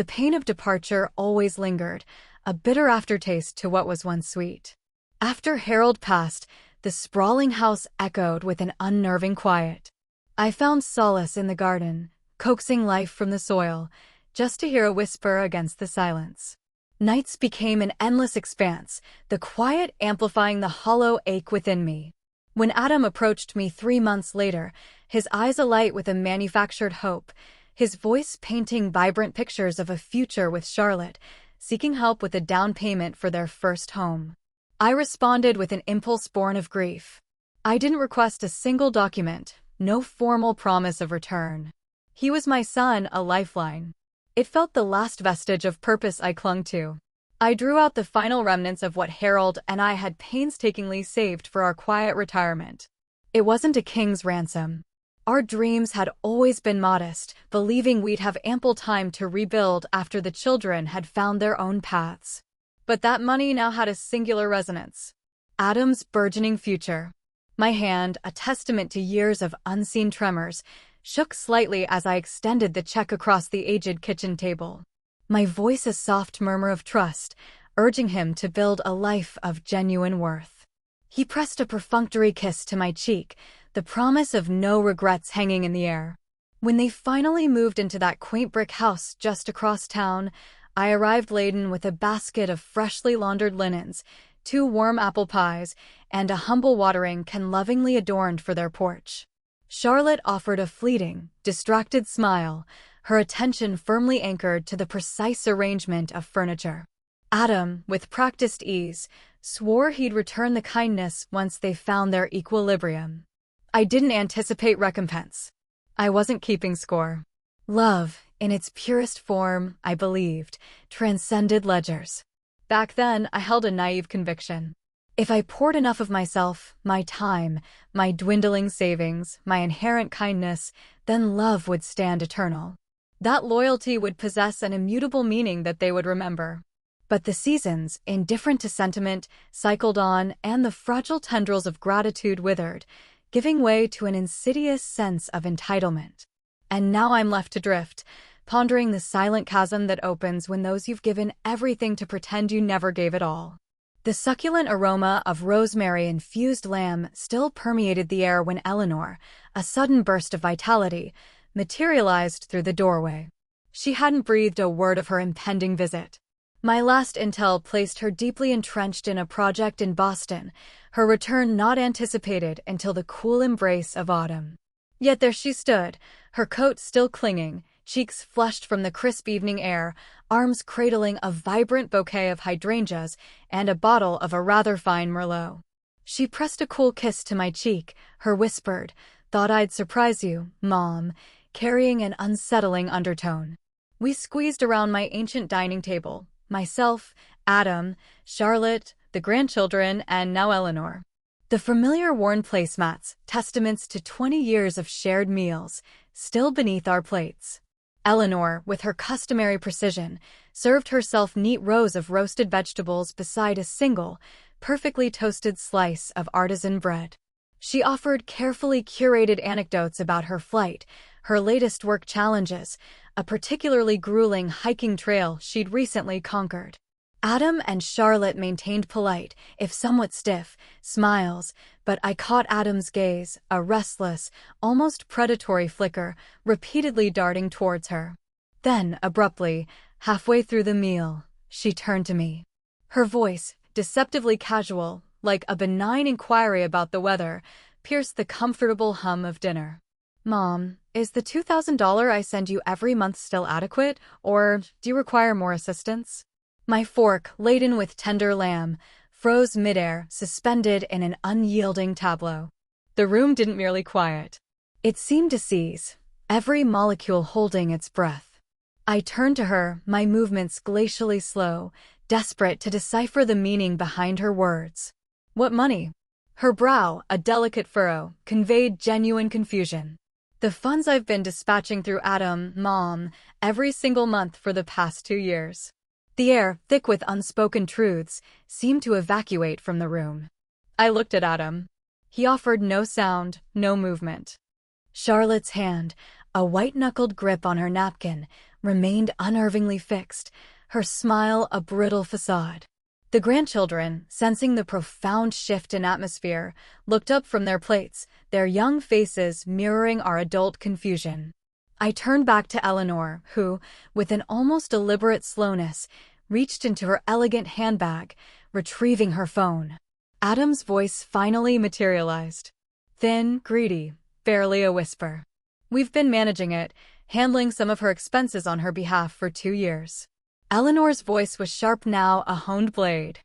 the pain of departure always lingered, a bitter aftertaste to what was once sweet. After Harold passed, the sprawling house echoed with an unnerving quiet. I found solace in the garden, coaxing life from the soil, just to hear a whisper against the silence. Nights became an endless expanse, the quiet amplifying the hollow ache within me. When Adam approached me 3 months later, his eyes alight with a manufactured hope, his voice painting vibrant pictures of a future with Charlotte, seeking help with a down payment for their first home. I responded with an impulse born of grief. I didn't request a single document, no formal promise of return. He was my son, a lifeline. It felt the last vestige of purpose I clung to. I drew out the final remnants of what Harold and I had painstakingly saved for our quiet retirement. It wasn't a king's ransom. Our dreams had always been modest, believing we'd have ample time to rebuild after the children had found their own paths. But that money now had a singular resonance. Adam's burgeoning future. My hand, a testament to years of unseen tremors, shook slightly as I extended the check across the aged kitchen table. My voice a soft murmur of trust, urging him to build a life of genuine worth. He pressed a perfunctory kiss to my cheek, the promise of no regrets hanging in the air. When they finally moved into that quaint brick house just across town, I arrived laden with a basket of freshly laundered linens, 2 warm apple pies, and a humble watering can lovingly adorned for their porch. Charlotte offered a fleeting, distracted smile, her attention firmly anchored to the precise arrangement of furniture. Adam, with practiced ease, swore he'd return the kindness once they found their equilibrium. I didn't anticipate recompense. I wasn't keeping score. Love, in its purest form, I believed, transcended ledgers. Back then, I held a naive conviction. If I poured enough of myself, my time, my dwindling savings, my inherent kindness, then love would stand eternal. That loyalty would possess an immutable meaning that they would remember. But the seasons, indifferent to sentiment, cycled on, and the fragile tendrils of gratitude withered, giving way to an insidious sense of entitlement. And now I'm left to drift, pondering the silent chasm that opens when those you've given everything to pretend you never gave it all. The succulent aroma of rosemary-infused lamb still permeated the air when Eleanor, a sudden burst of vitality, materialized through the doorway. She hadn't breathed a word of her impending visit. My last intel placed her deeply entrenched in a project in Boston, her return not anticipated until the cool embrace of autumn. Yet there she stood, her coat still clinging, cheeks flushed from the crisp evening air, arms cradling a vibrant bouquet of hydrangeas and a bottle of a rather fine Merlot. She pressed a cool kiss to my cheek, her whispered, "Thought I'd surprise you, Mom," carrying an unsettling undertone. We squeezed around my ancient dining table, myself, Adam, Charlotte, the grandchildren, and now Eleanor. The familiar worn placemats, testaments to 20 years of shared meals, still beneath our plates. Eleanor, with her customary precision, served herself neat rows of roasted vegetables beside a single, perfectly toasted slice of artisan bread. She offered carefully curated anecdotes about her flight, her latest work challenges, a particularly grueling hiking trail she'd recently conquered. Adam and Charlotte maintained polite, if somewhat stiff, smiles, but I caught Adam's gaze, a restless, almost predatory flicker, repeatedly darting towards her. Then, abruptly, halfway through the meal, she turned to me. Her voice, deceptively casual, like a benign inquiry about the weather, pierced the comfortable hum of dinner. "Mom, is the $2,000 I send you every month still adequate, or do you require more assistance?" My fork, laden with tender lamb, froze midair, suspended in an unyielding tableau. The room didn't merely quiet. It seemed to seize, every molecule holding its breath. I turned to her, my movements glacially slow, desperate to decipher the meaning behind her words. "What money?" Her brow, a delicate furrow, conveyed genuine confusion. "The funds I've been dispatching through Adam, Mom, every single month for the past 2 years." The air, thick with unspoken truths, seemed to evacuate from the room. I looked at Adam. He offered no sound, no movement. Charlotte's hand, A white-knuckled grip on her napkin remained unnervingly fixed, her smile a brittle facade. The grandchildren, sensing the profound shift in atmosphere, looked up from their plates, their young faces mirroring our adult confusion. I turned back to Eleanor, who, with an almost deliberate slowness, reached into her elegant handbag, retrieving her phone. Adam's voice finally materialized. Thin, greedy, barely a whisper. "We've been managing it, handling some of her expenses on her behalf for 2 years." Eleanor's voice was sharp now, a honed blade.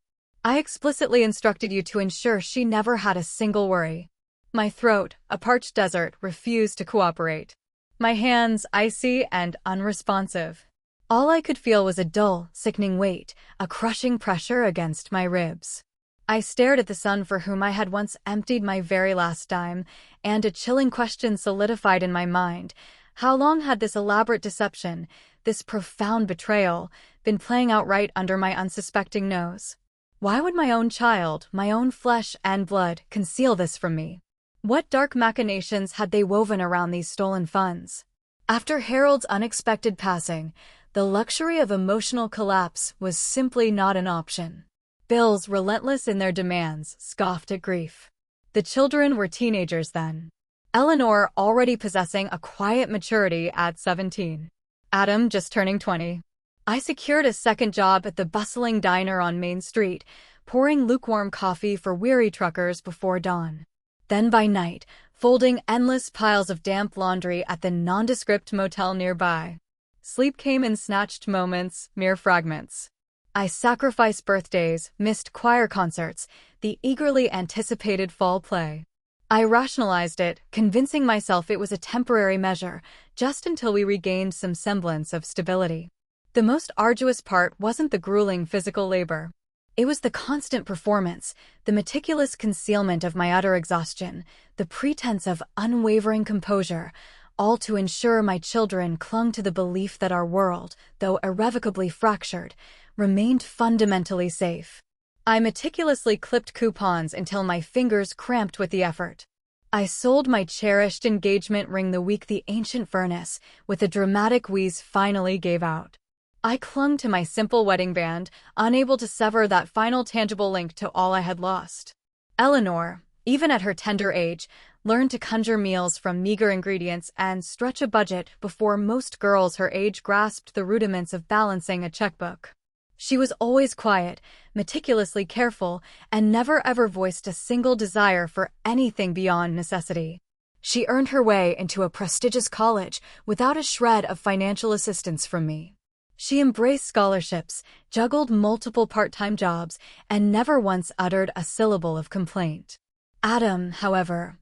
"I explicitly instructed you to ensure she never had a single worry." My throat, a parched desert, refused to cooperate. My hands icy and unresponsive. All I could feel was a dull, sickening weight, a crushing pressure against my ribs. I stared at the son for whom I had once emptied my very last dime, and a chilling question solidified in my mind. How long had this elaborate deception, this profound betrayal, been playing out right under my unsuspecting nose? Why would my own child, my own flesh and blood, conceal this from me? What dark machinations had they woven around these stolen funds? After Harold's unexpected passing, the luxury of emotional collapse was simply not an option. Bills, relentless in their demands, scoffed at grief. The children were teenagers then. Eleanor already possessing a quiet maturity at 17. Adam just turning 20. I secured a second job at the bustling diner on Main Street, pouring lukewarm coffee for weary truckers before dawn. Then by night, folding endless piles of damp laundry at the nondescript motel nearby. Sleep came in snatched moments, mere fragments. I sacrificed birthdays, missed choir concerts, the eagerly anticipated fall play. I rationalized it, convincing myself it was a temporary measure, just until we regained some semblance of stability. The most arduous part wasn't the grueling physical labor. It was the constant performance, the meticulous concealment of my utter exhaustion, the pretense of unwavering composure, all to ensure my children clung to the belief that our world, though irrevocably fractured, remained fundamentally safe. I meticulously clipped coupons until my fingers cramped with the effort. I sold my cherished engagement ring the week the ancient furnace, with a dramatic wheeze, finally gave out. I clung to my simple wedding band, unable to sever that final tangible link to all I had lost. Eleanor, even at her tender age, learned to conjure meals from meager ingredients and stretch a budget before most girls her age grasped the rudiments of balancing a checkbook. She was always quiet, meticulously careful, and never ever voiced a single desire for anything beyond necessity. She earned her way into a prestigious college without a shred of financial assistance from me. She embraced scholarships, juggled multiple part-time jobs, and never once uttered a syllable of complaint. Adam, however,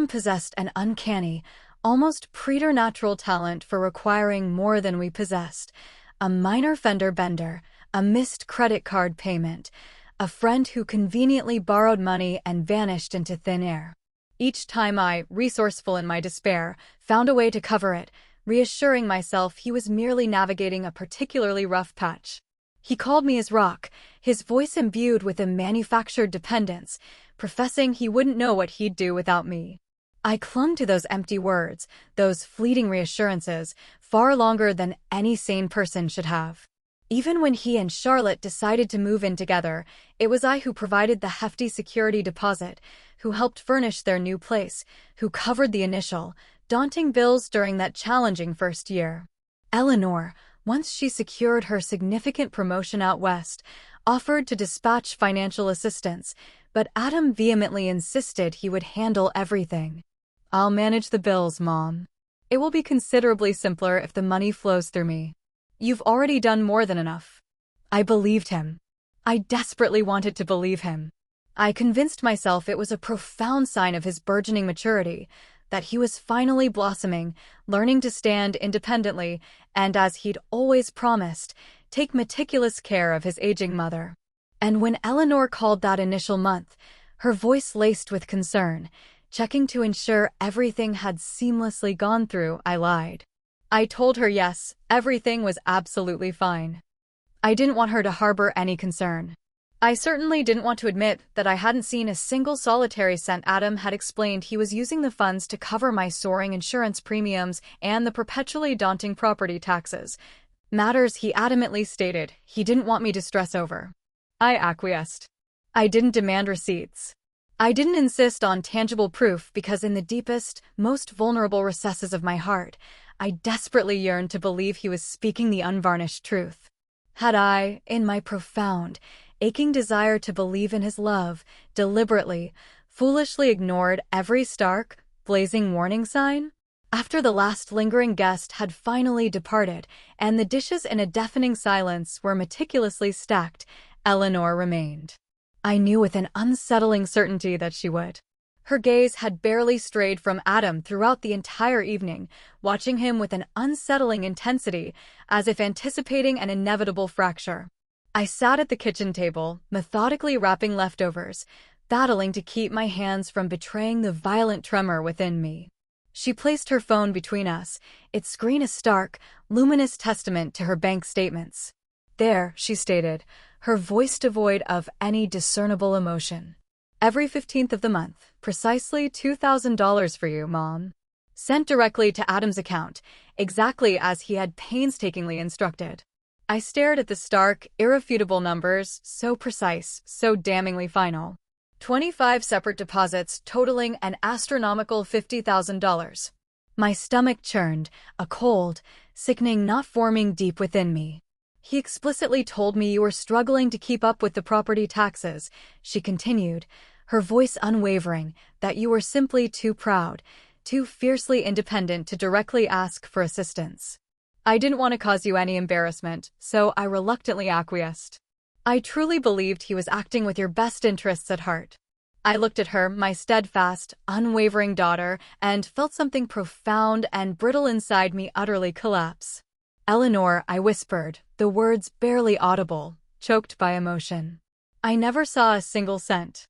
possessed an uncanny, almost preternatural talent for requiring more than we possessed. A minor fender bender, a missed credit card payment, a friend who conveniently borrowed money and vanished into thin air. Each time I, resourceful in my despair, found a way to cover it, reassuring myself he was merely navigating a particularly rough patch. He called me his rock, his voice imbued with a manufactured dependence, professing he wouldn't know what he'd do without me. I clung to those empty words, those fleeting reassurances, far longer than any sane person should have. Even when he and Charlotte decided to move in together, it was I who provided the hefty security deposit, who helped furnish their new place, who covered the initial, daunting bills during that challenging first year. Eleanor, once she secured her significant promotion out west, offered to dispatch financial assistance, but Adam vehemently insisted he would handle everything. "I'll manage the bills, Mom. It will be considerably simpler if the money flows through me. You've already done more than enough." I believed him. I desperately wanted to believe him. I convinced myself it was a profound sign of his burgeoning maturity, that he was finally blossoming, learning to stand independently, and as he'd always promised, take meticulous care of his aging mother. And when Eleanor called that initial month, her voice laced with concern, checking to ensure everything had seamlessly gone through, I lied. I told her yes, everything was absolutely fine. I didn't want her to harbor any concern. I certainly didn't want to admit that I hadn't seen a single solitary cent. Adam had explained he was using the funds to cover my soaring insurance premiums and the perpetually daunting property taxes, matters he adamantly stated he didn't want me to stress over. I acquiesced. I didn't demand receipts. I didn't insist on tangible proof because in the deepest, most vulnerable recesses of my heart, I desperately yearned to believe he was speaking the unvarnished truth. Had I, in my profound, aching desire to believe in his love, deliberately, foolishly ignored every stark, blazing warning sign? After the last lingering guest had finally departed, and the dishes in a deafening silence were meticulously stacked, Eleanor remained. I knew with an unsettling certainty that she would. Her gaze had barely strayed from Adam throughout the entire evening, watching him with an unsettling intensity, as if anticipating an inevitable fracture. I sat at the kitchen table, methodically wrapping leftovers, battling to keep my hands from betraying the violent tremor within me. She placed her phone between us, its screen a stark, luminous testament to her bank statements. There, she stated, her voice devoid of any discernible emotion. Every 15th of the month, precisely $2,000 for you, Mom. Sent directly to Adam's account, exactly as he had painstakingly instructed. I stared at the stark, irrefutable numbers, so precise, so damningly final. 25 separate deposits totaling an astronomical $50,000. My stomach churned, a cold, sickening knot forming deep within me. He explicitly told me you were struggling to keep up with the property taxes, she continued, her voice unwavering, that you were simply too proud, too fiercely independent to directly ask for assistance. I didn't want to cause you any embarrassment, so I reluctantly acquiesced. I truly believed he was acting with your best interests at heart. I looked at her, my steadfast, unwavering daughter, and felt something profound and brittle inside me utterly collapse. Eleanor, I whispered, the words barely audible, choked by emotion. I never saw a single cent.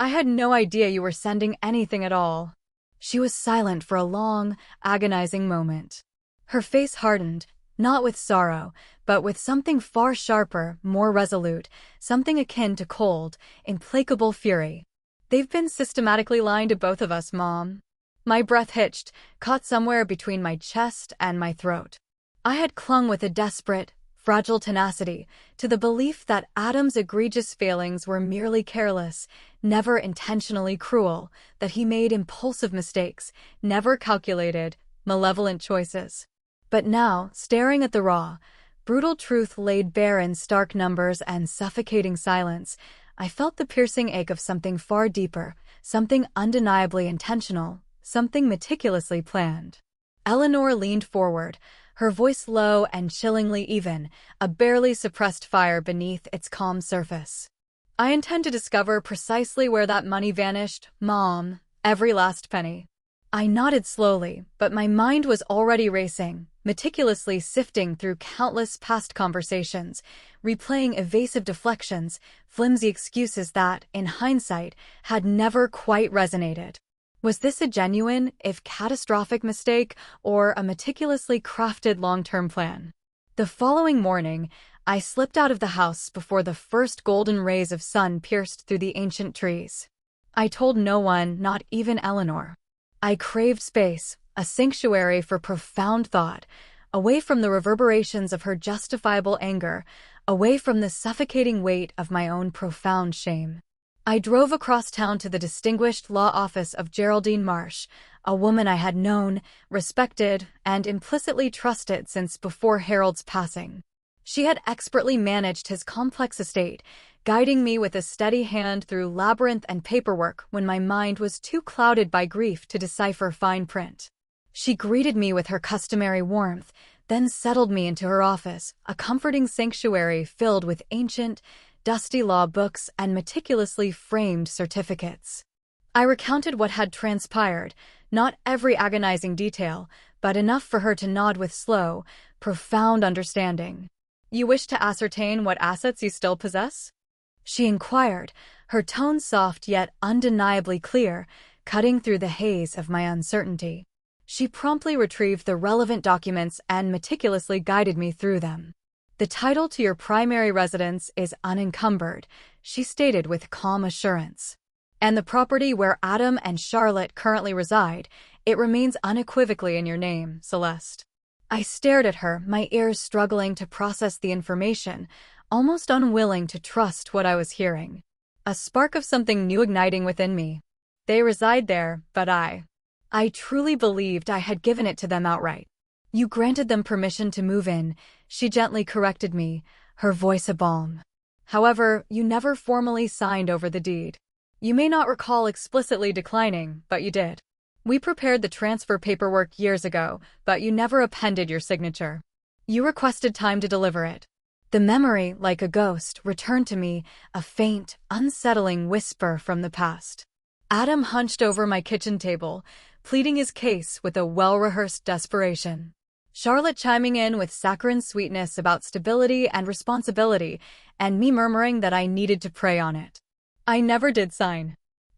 I had no idea you were sending anything at all. She was silent for a long, agonizing moment. Her face hardened, not with sorrow, but with something far sharper, more resolute, something akin to cold, implacable fury. They've been systematically lying to both of us, Mom. My breath hitched, caught somewhere between my chest and my throat. I had clung with a desperate, fragile tenacity to the belief that Adam's egregious failings were merely careless, never intentionally cruel, that he made impulsive mistakes, never calculated, malevolent choices. But now, staring at the raw, brutal truth laid bare in stark numbers and suffocating silence, I felt the piercing ache of something far deeper, something undeniably intentional, something meticulously planned. Eleanor leaned forward, her voice low and chillingly even, a barely suppressed fire beneath its calm surface. I intend to discover precisely where that money vanished, Mom, every last penny. I nodded slowly, but my mind was already racing, meticulously sifting through countless past conversations, replaying evasive deflections, flimsy excuses that, in hindsight, had never quite resonated. Was this a genuine, if catastrophic mistake, or a meticulously crafted long-term plan? The following morning, I slipped out of the house before the first golden rays of sun pierced through the ancient trees. I told no one, not even Eleanor. I craved space, a sanctuary for profound thought, away from the reverberations of her justifiable anger, away from the suffocating weight of my own profound shame. I drove across town to the distinguished law office of Geraldine Marsh, a woman I had known, respected, and implicitly trusted since before Harold's passing. She had expertly managed his complex estate, guiding me with a steady hand through labyrinth and paperwork when my mind was too clouded by grief to decipher fine print. She greeted me with her customary warmth, then settled me into her office, a comforting sanctuary filled with ancient, dusty law books and meticulously framed certificates. I recounted what had transpired, not every agonizing detail, but enough for her to nod with slow, profound understanding. You wish to ascertain what assets you still possess? She inquired, her tone soft yet undeniably clear, cutting through the haze of my uncertainty. She promptly retrieved the relevant documents and meticulously guided me through them. The title to your primary residence is unencumbered, she stated with calm assurance. "And the property where Adam and Charlotte currently reside, it remains unequivocally in your name, Celeste." I stared at her, my ears struggling to process the information, almost unwilling to trust what I was hearing. A spark of something new igniting within me. They reside there, but I truly believed I had given it to them outright. "You granted them permission to move in," she gently corrected me, her voice a balm. "However, you never formally signed over the deed. You may not recall explicitly declining, but you did. We prepared the transfer paperwork years ago, but you never appended your signature. You requested time to deliver it." The memory, like a ghost, returned to me, a faint, unsettling whisper from the past. Adam hunched over my kitchen table, pleading his case with a well-rehearsed desperation. Charlotte chiming in with saccharine sweetness about stability and responsibility, and me murmuring that I needed to pray on it. I never did sign.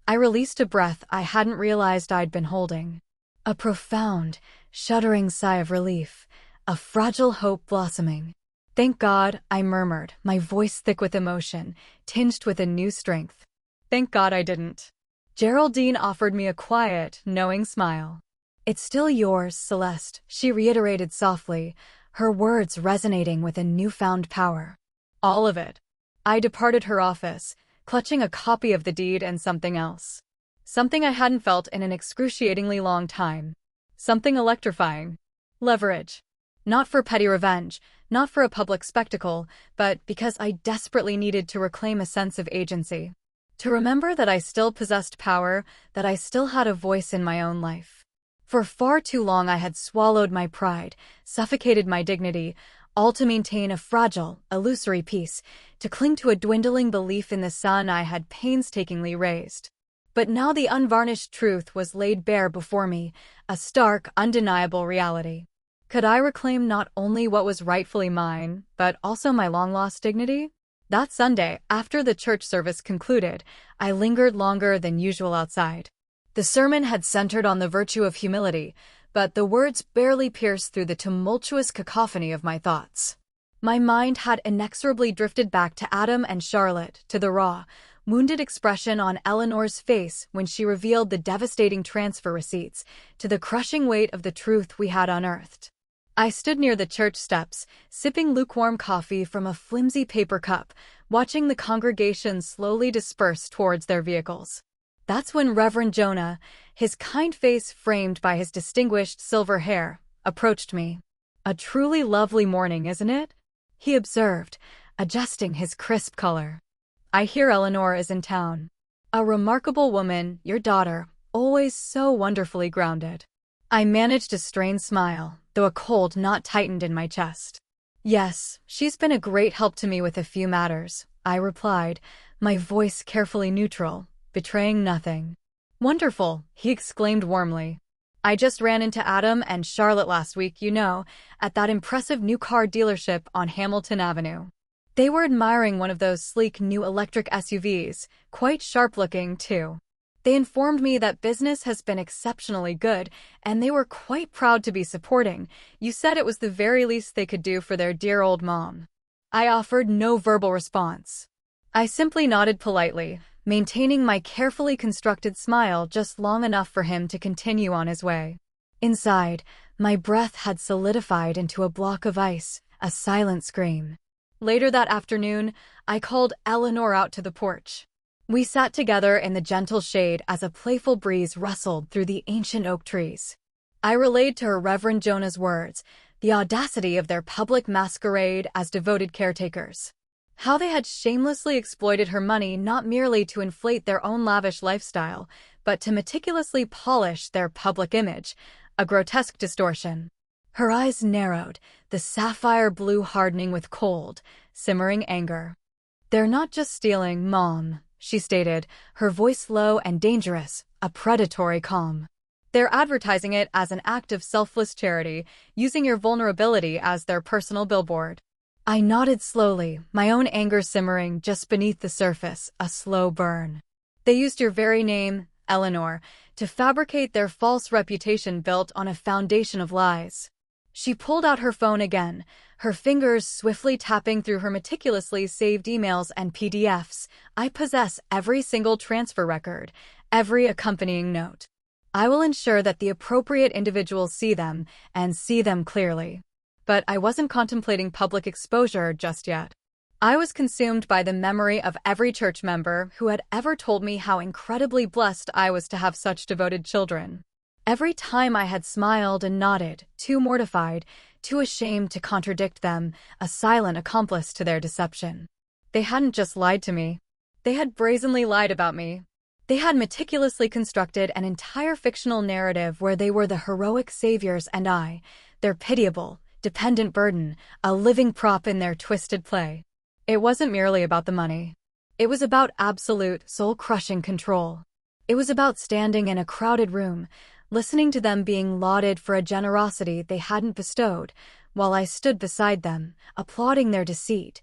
I released a breath I hadn't realized I'd been holding. A profound, shuddering sigh of relief, a fragile hope blossoming. "Thank God," I murmured, my voice thick with emotion, tinged with a new strength. "Thank God I didn't." Geraldine offered me a quiet, knowing smile. "It's still yours, Celeste," she reiterated softly, her words resonating with a newfound power. "All of it." I departed her office, clutching a copy of the deed and something else. Something I hadn't felt in an excruciatingly long time. Something electrifying. Leverage. Not for petty revenge, not for a public spectacle, but because I desperately needed to reclaim a sense of agency. To remember that I still possessed power, that I still had a voice in my own life. For far too long I had swallowed my pride, suffocated my dignity, all to maintain a fragile, illusory peace, to cling to a dwindling belief in the son I had painstakingly raised. But now the unvarnished truth was laid bare before me, a stark, undeniable reality. Could I reclaim not only what was rightfully mine, but also my long-lost dignity? That Sunday, after the church service concluded, I lingered longer than usual outside. The sermon had centered on the virtue of humility, but the words barely pierced through the tumultuous cacophony of my thoughts. My mind had inexorably drifted back to Adam and Charlotte, to the raw, wounded expression on Eleanor's face when she revealed the devastating transfer receipts, to the crushing weight of the truth we had unearthed. I stood near the church steps, sipping lukewarm coffee from a flimsy paper cup, watching the congregation slowly disperse towards their vehicles. That's when Reverend Jonah, his kind face framed by his distinguished silver hair, approached me. "A truly lovely morning, isn't it?" he observed, adjusting his crisp color. "I hear Eleanor is in town. A remarkable woman, your daughter, always so wonderfully grounded." I managed a strained smile, though a cold knot tightened in my chest. "Yes, she's been a great help to me with a few matters," I replied, my voice carefully neutral, betraying nothing. "Wonderful," he exclaimed warmly. "I just ran into Adam and Charlotte last week, at that impressive new car dealership on Hamilton Avenue. They were admiring one of those sleek new electric SUVs, quite sharp-looking, too. They informed me that business has been exceptionally good, and they were quite proud to be supporting. You said it was the very least they could do for their dear old mom." I offered no verbal response. I simply nodded politely, maintaining my carefully constructed smile just long enough for him to continue on his way. Inside, my breath had solidified into a block of ice, a silent scream. Later that afternoon, I called Eleanor out to the porch. We sat together in the gentle shade as a playful breeze rustled through the ancient oak trees. I relayed to her Reverend Jonah's words, the audacity of their public masquerade as devoted caretakers. How they had shamelessly exploited her money not merely to inflate their own lavish lifestyle, but to meticulously polish their public image, a grotesque distortion. Her eyes narrowed, the sapphire blue hardening with cold, simmering anger. "They're not just stealing, Mom," she stated, her voice low and dangerous, a predatory calm. "They're advertising it as an act of selfless charity, using your vulnerability as their personal billboard." I nodded slowly, my own anger simmering just beneath the surface, a slow burn. "They used your very name, Eleanor, to fabricate their false reputation built on a foundation of lies. She pulled out her phone again, her fingers swiftly tapping through her meticulously saved emails and PDFs. I possess every single transfer record, every accompanying note. I will ensure that the appropriate individuals see them, and see them clearly. But I wasn't contemplating public exposure just yet. I was consumed by the memory of every church member who had ever told me how incredibly blessed I was to have such devoted children. Every time I had smiled and nodded, too mortified, too ashamed to contradict them, a silent accomplice to their deception. They hadn't just lied to me. They had brazenly lied about me. They had meticulously constructed an entire fictional narrative where they were the heroic saviors and I, their pitiable, dependent burden, a living prop in their twisted play. It wasn't merely about the money. It was about absolute, soul-crushing control. It was about standing in a crowded room, listening to them being lauded for a generosity they hadn't bestowed, while I stood beside them, applauding their deceit,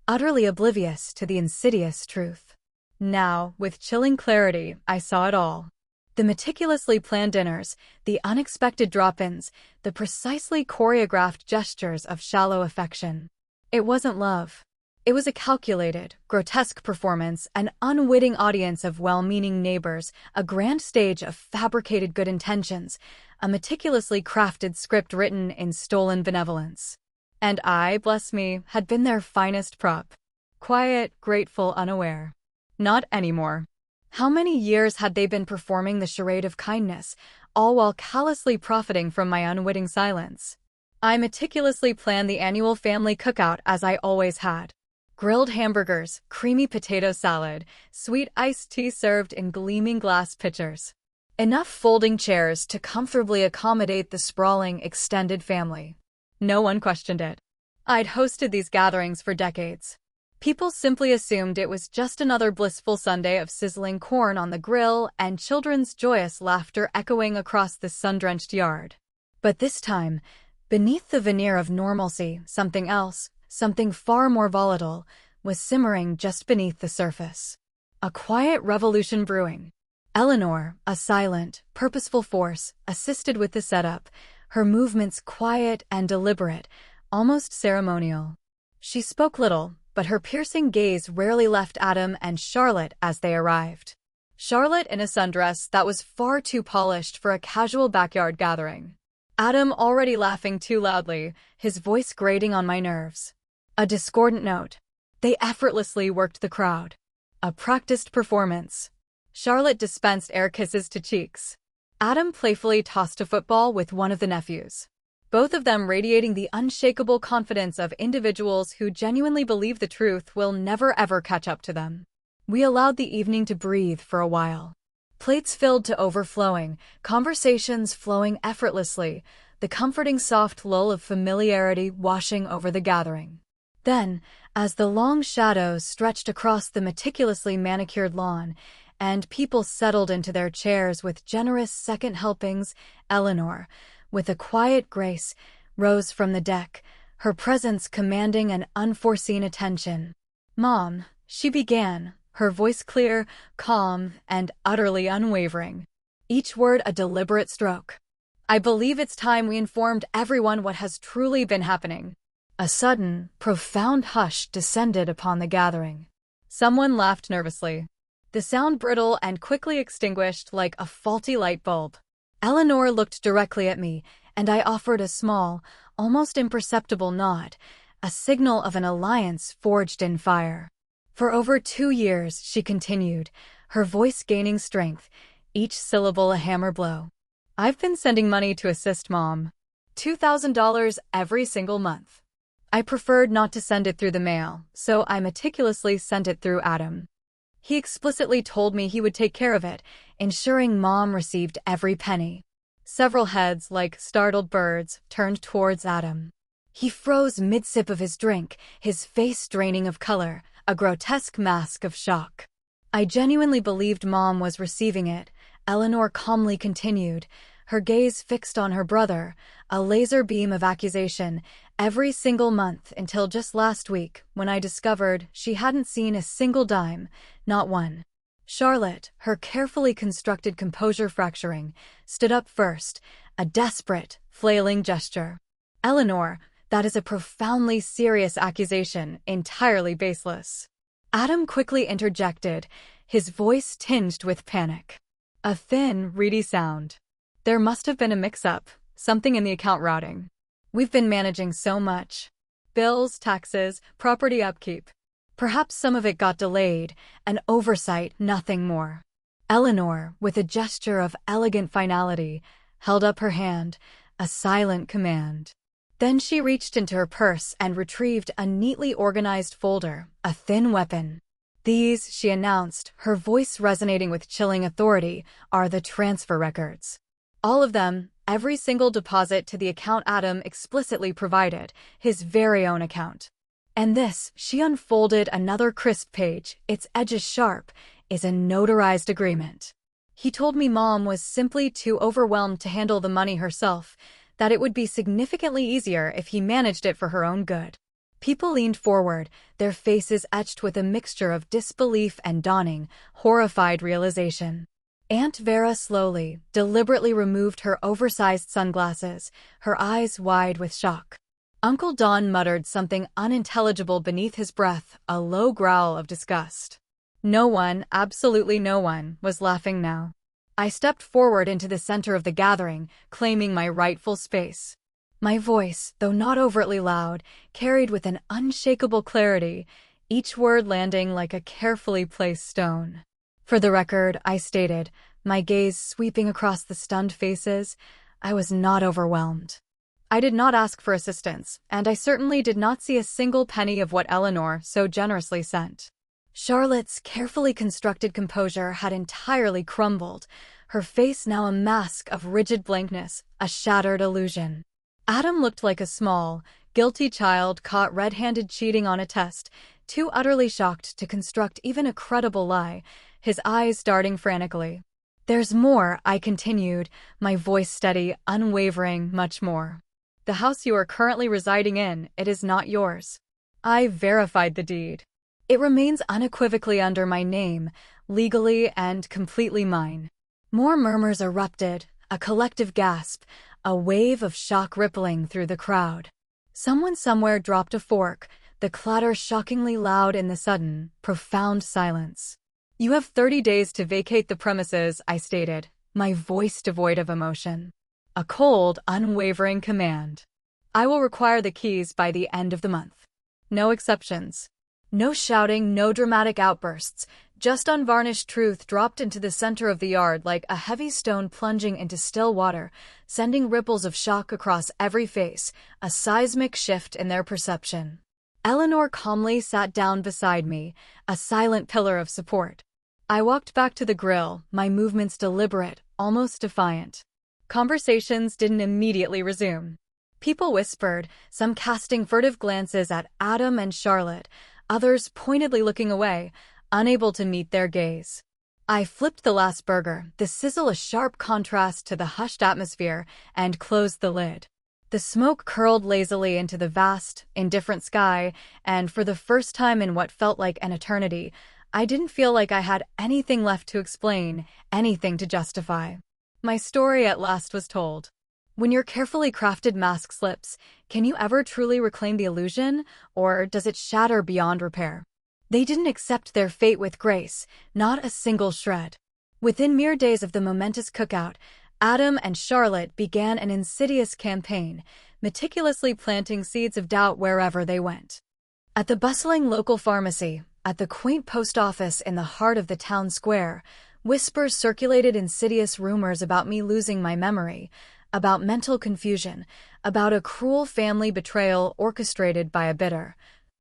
utterly oblivious to the insidious truth. Now, with chilling clarity, I saw it all. The meticulously planned dinners, the unexpected drop-ins, the precisely choreographed gestures of shallow affection. It wasn't love. It was a calculated, grotesque performance, an unwitting audience of well-meaning neighbors, a grand stage of fabricated good intentions, a meticulously crafted script written in stolen benevolence. And I, bless me, had been their finest prop. Quiet, grateful, unaware. Not anymore. How many years had they been performing the charade of kindness, all while callously profiting from my unwitting silence? I meticulously planned the annual family cookout as I always had. Grilled hamburgers, creamy potato salad, sweet iced tea served in gleaming glass pitchers. Enough folding chairs to comfortably accommodate the sprawling, extended family. No one questioned it. I'd hosted these gatherings for decades. People simply assumed it was just another blissful Sunday of sizzling corn on the grill and children's joyous laughter echoing across the sun-drenched yard. But this time, beneath the veneer of normalcy, something else, something far more volatile, was simmering just beneath the surface. A quiet revolution brewing. Eleanor, a silent, purposeful force, assisted with the setup, her movements quiet and deliberate, almost ceremonial. She spoke little, but her piercing gaze rarely left Adam and Charlotte as they arrived. Charlotte in a sundress that was far too polished for a casual backyard gathering. Adam already laughing too loudly, his voice grating on my nerves. A discordant note. They effortlessly worked the crowd. A practiced performance. Charlotte dispensed air kisses to cheeks. Adam playfully tossed a football with one of the nephews. Both of them radiating the unshakable confidence of individuals who genuinely believe the truth will never ever catch up to them. We allowed the evening to breathe for a while. Plates filled to overflowing, conversations flowing effortlessly, the comforting soft lull of familiarity washing over the gathering. Then, as the long shadows stretched across the meticulously manicured lawn, and people settled into their chairs with generous second helpings, Eleanor, with a quiet grace, rose from the deck, her presence commanding an unforeseen attention. "Mom," she began, her voice clear, calm, and utterly unwavering. Each word a deliberate stroke. "I believe it's time we informed everyone what has truly been happening." A sudden, profound hush descended upon the gathering. Someone laughed nervously. The sound brittle and quickly extinguished like a faulty light bulb. Eleanor looked directly at me, and I offered a small, almost imperceptible nod, a signal of an alliance forged in fire. "For over 2 years," she continued, her voice gaining strength, each syllable a hammer blow. "I've been sending money to assist Mom. $2,000 every single month. I preferred not to send it through the mail, so I meticulously sent it through Adam. He explicitly told me he would take care of it, ensuring Mom received every penny." Several heads, like startled birds, turned towards Adam. He froze mid-sip of his drink, his face draining of color, a grotesque mask of shock. "I genuinely believed Mom was receiving it," Eleanor calmly continued, her gaze fixed on her brother, a laser beam of accusation, every single month until just last week, when I discovered she hadn't seen a single dime, not one. Charlotte, her carefully constructed composure fracturing, stood up first, a desperate, flailing gesture. Eleanor, that is a profoundly serious accusation, entirely baseless. Adam quickly interjected, his voice tinged with panic. A thin, reedy sound. There must have been a mix-up, something in the account routing. We've been managing so much. Bills, taxes, property upkeep. Perhaps some of it got delayed, an oversight, nothing more. Eleanor, with a gesture of elegant finality, held up her hand, a silent command. Then she reached into her purse and retrieved a neatly organized folder, a thin weapon. These, she announced, her voice resonating with chilling authority, are the transfer records. All of them, every single deposit to the account Adam explicitly provided, his very own account. And this, she unfolded another crisp page, its edges sharp, is a notarized agreement. He told me Mom was simply too overwhelmed to handle the money herself, that it would be significantly easier if he managed it for her own good. People leaned forward, their faces etched with a mixture of disbelief and dawning, horrified realization. Aunt Vera slowly, deliberately removed her oversized sunglasses, her eyes wide with shock. Uncle Don muttered something unintelligible beneath his breath, a low growl of disgust. No one, absolutely no one, was laughing now. I stepped forward into the center of the gathering, claiming my rightful space. My voice, though not overtly loud, carried with an unshakable clarity, each word landing like a carefully placed stone. For the record, I stated, my gaze sweeping across the stunned faces, I was not overwhelmed. I did not ask for assistance, and I certainly did not see a single penny of what Eleanor so generously sent. Charlotte's carefully constructed composure had entirely crumbled, her face now a mask of rigid blankness, a shattered illusion. Adam looked like a small, guilty child caught red-handed cheating on a test, too utterly shocked to construct even a credible lie, his eyes darting frantically. There's more, I continued, my voice steady, unwavering, much more. The house you are currently residing in, it is not yours. I verified the deed. It remains unequivocally under my name, legally and completely mine. More murmurs erupted, a collective gasp, a wave of shock rippling through the crowd. Someone somewhere dropped a fork, the clatter shockingly loud in the sudden, profound silence. You have 30 days to vacate the premises, I stated, my voice devoid of emotion. A cold, unwavering command. I will require the keys by the end of the month. No exceptions. No shouting, no dramatic outbursts, just unvarnished truth dropped into the center of the yard like a heavy stone plunging into still water, sending ripples of shock across every face, a seismic shift in their perception. Eleanor calmly sat down beside me, a silent pillar of support. I walked back to the grill, my movements deliberate, almost defiant. Conversations didn't immediately resume. People whispered, some casting furtive glances at Adam and Charlotte, others pointedly looking away, unable to meet their gaze. I flipped the last burger, the sizzle a sharp contrast to the hushed atmosphere, and closed the lid. The smoke curled lazily into the vast, indifferent sky, and for the first time in what felt like an eternity, I didn't feel like I had anything left to explain, anything to justify. My story at last was told. When your carefully crafted mask slips, can you ever truly reclaim the illusion, or does it shatter beyond repair? They didn't accept their fate with grace, not a single shred. Within mere days of the momentous cookout, Adam and Charlotte began an insidious campaign, meticulously planting seeds of doubt wherever they went. At the bustling local pharmacy, at the quaint post office in the heart of the town square, whispers circulated insidious rumors about me losing my memory, about mental confusion, about a cruel family betrayal orchestrated by a bitter,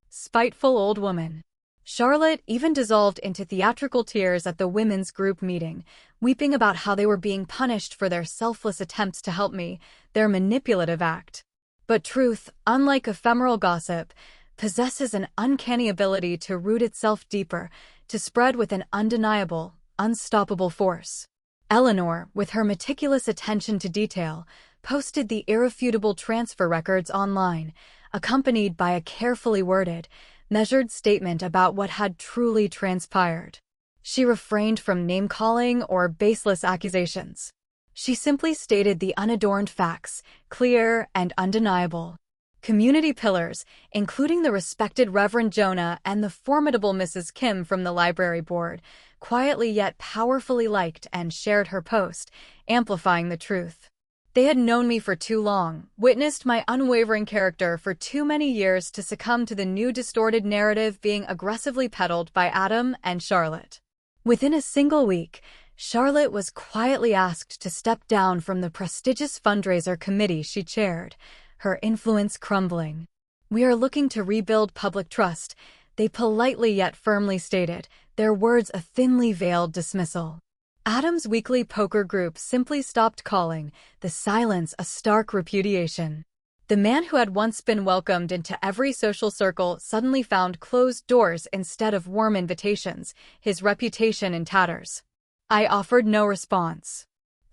spiteful old woman. Charlotte even dissolved into theatrical tears at the women's group meeting, weeping about how they were being punished for their selfless attempts to help me, their manipulative act. But truth, unlike ephemeral gossip, possesses an uncanny ability to root itself deeper, to spread with an undeniable, unstoppable force. Eleanor, with her meticulous attention to detail, posted the irrefutable transfer records online, accompanied by a carefully worded, measured statement about what had truly transpired. She refrained from name-calling or baseless accusations. She simply stated the unadorned facts, clear and undeniable. Community pillars, including the respected Reverend Jonah and the formidable Mrs. Kim from the library board, quietly yet powerfully liked and shared her post, amplifying the truth. They had known me for too long, witnessed my unwavering character for too many years to succumb to the new distorted narrative being aggressively peddled by Adam and Charlotte. Within a single week, Charlotte was quietly asked to step down from the prestigious fundraiser committee she chaired, her influence crumbling. "We are looking to rebuild public trust," they politely yet firmly stated, their words a thinly veiled dismissal. Adam's weekly poker group simply stopped calling, the silence a stark repudiation. The man who had once been welcomed into every social circle suddenly found closed doors instead of warm invitations, his reputation in tatters. I offered no response.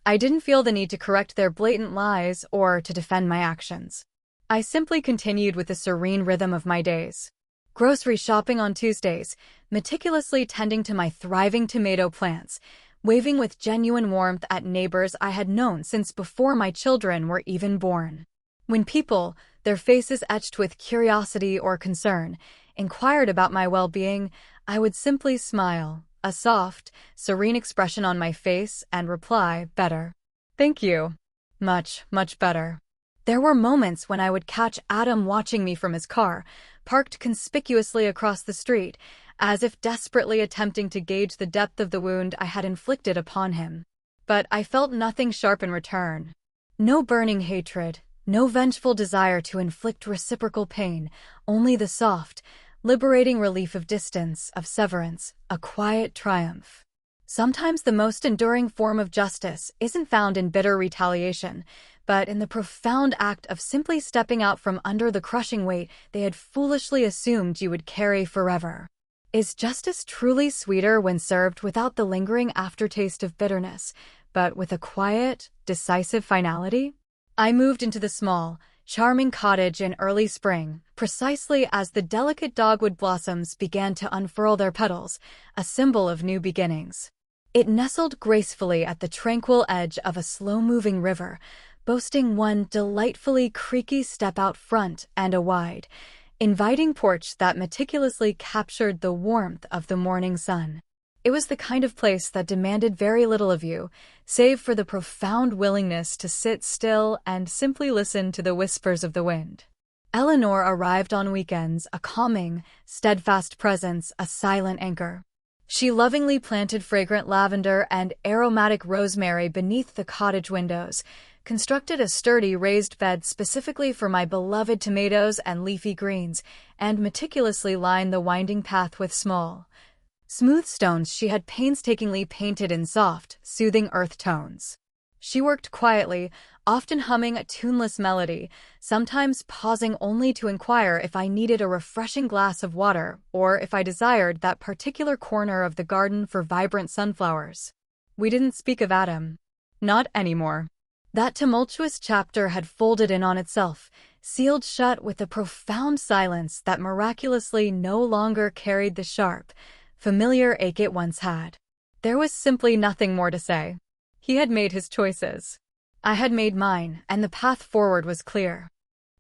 I didn't feel the need to correct their blatant lies or to defend my actions. I simply continued with the serene rhythm of my days. Grocery shopping on Tuesdays, meticulously tending to my thriving tomato plants, waving with genuine warmth at neighbors I had known since before my children were even born. When people, their faces etched with curiosity or concern, inquired about my well-being, I would simply smile, a soft, serene expression on my face, and reply, "Better. Thank you. Much, much better." There were moments when I would catch Adam watching me from his car, parked conspicuously across the street, as if desperately attempting to gauge the depth of the wound I had inflicted upon him. But I felt nothing sharp in return. No burning hatred, no vengeful desire to inflict reciprocal pain, only the soft, liberating relief of distance, of severance, a quiet triumph. Sometimes the most enduring form of justice isn't found in bitter retaliation, but in the profound act of simply stepping out from under the crushing weight they had foolishly assumed you would carry forever. Is justice truly sweeter when served without the lingering aftertaste of bitterness, but with a quiet, decisive finality? I moved into the small, charming cottage in early spring, precisely as the delicate dogwood blossoms began to unfurl their petals, a symbol of new beginnings. It nestled gracefully at the tranquil edge of a slow-moving river, boasting one delightfully creaky step out front and a wide, inviting porch that meticulously captured the warmth of the morning sun. It was the kind of place that demanded very little of you, save for the profound willingness to sit still and simply listen to the whispers of the wind. Eleanor arrived on weekends, a calming, steadfast presence, a silent anchor. She lovingly planted fragrant lavender and aromatic rosemary beneath the cottage windows, constructed a sturdy raised bed specifically for my beloved tomatoes and leafy greens, and meticulously lined the winding path with smooth stones she had painstakingly painted in soft, soothing earth tones. She worked quietly, often humming a tuneless melody, sometimes pausing only to inquire if I needed a refreshing glass of water or if I desired that particular corner of the garden for vibrant sunflowers. We didn't speak of Adam. Not anymore. That tumultuous chapter had folded in on itself, sealed shut with a profound silence that miraculously no longer carried the sharp, familiar ache it once had. There was simply nothing more to say. He had made his choices. I had made mine, and the path forward was clear.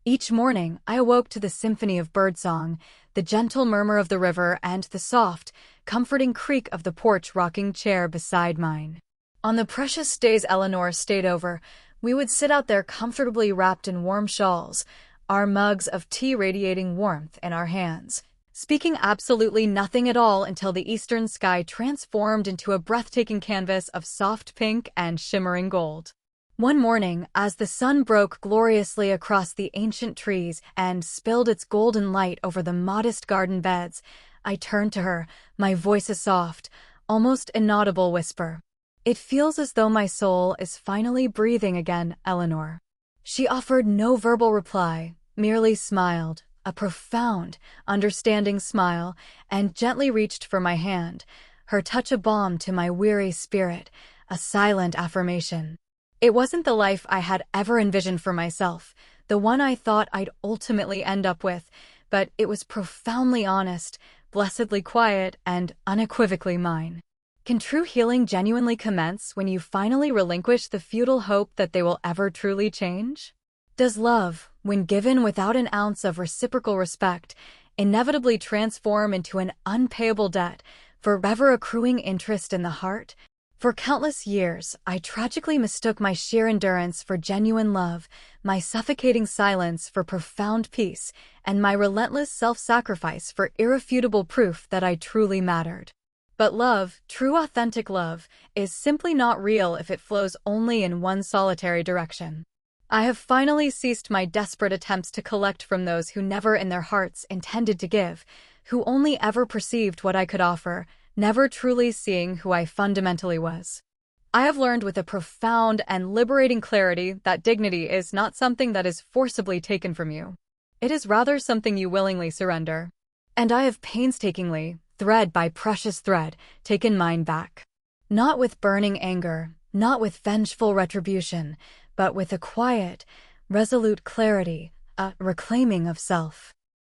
Each morning, I awoke to the symphony of birdsong, the gentle murmur of the river, and the soft, comforting creak of the porch rocking chair beside mine. On the precious days Eleanor stayed over, we would sit out there comfortably wrapped in warm shawls, our mugs of tea radiating warmth in our hands, speaking absolutely nothing at all until the eastern sky transformed into a breathtaking canvas of soft pink and shimmering gold. One morning, as the sun broke gloriously across the ancient trees and spilled its golden light over the modest garden beds, I turned to her, my voice a soft, almost inaudible whisper. "It feels as though my soul is finally breathing again, Eleanor." She offered no verbal reply, merely smiled, a profound, understanding smile, and gently reached for my hand, her touch a balm to my weary spirit, a silent affirmation. It wasn't the life I had ever envisioned for myself, the one I thought I'd ultimately end up with, but it was profoundly honest, blessedly quiet, and unequivocally mine. Can true healing genuinely commence when you finally relinquish the futile hope that they will ever truly change? Does love, when given without an ounce of reciprocal respect, inevitably transform into an unpayable debt, forever accruing interest in the heart? For countless years, I tragically mistook my sheer endurance for genuine love, my suffocating silence for profound peace, and my relentless self-sacrifice for irrefutable proof that I truly mattered. But love, true authentic love, is simply not real if it flows only in one solitary direction. I have finally ceased my desperate attempts to collect from those who never in their hearts intended to give, who only ever perceived what I could offer, never truly seeing who I fundamentally was. I have learned with a profound and liberating clarity that dignity is not something that is forcibly taken from you. It is rather something you willingly surrender. And I have painstakingly, thread by precious thread, taken mine back. Not with burning anger, not with vengeful retribution, but with a quiet, resolute clarity, a reclaiming of self.